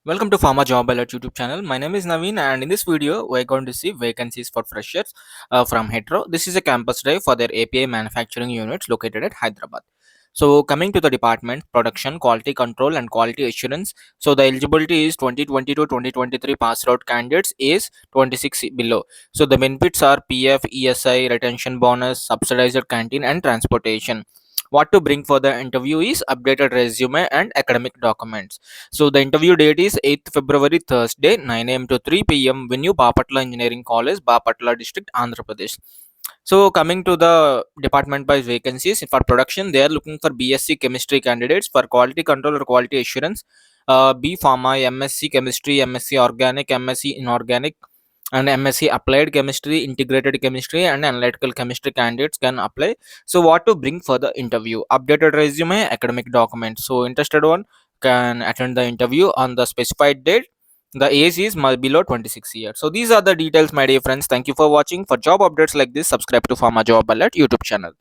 Welcome to Pharma Job Alert YouTube channel. My name is Naveen, and in this video, we're going to see vacancies for freshers from hetero. This is a campus drive for their API manufacturing units located at Hyderabad. So, coming to the department, production, quality control, and quality assurance. So, the eligibility is 2022 2023 pass out candidates is 26 below. So, the benefits are PF, ESI, retention bonus, subsidized canteen, and transportation. What to bring for the interview is updated resume and academic documents. So the interview date is 8th February Thursday 9 a.m. to 3 p.m. Venue Bapatla Engineering College, Bapatla District, Andhra Pradesh. So coming to the department by vacancies for production, they are looking for BSc chemistry candidates for quality control or quality assurance, B Pharma, MSc chemistry, MSc organic, MSc inorganic, and MSc applied chemistry, integrated chemistry, and analytical chemistry candidates can apply. So what to bring for the interview? Updated resume, academic documents. So interested one can attend the interview on the specified date. The age is below 26 years. So these are the details, my dear friends. Thank you for watching. For job updates like this, subscribe to Pharma Job Alert YouTube channel.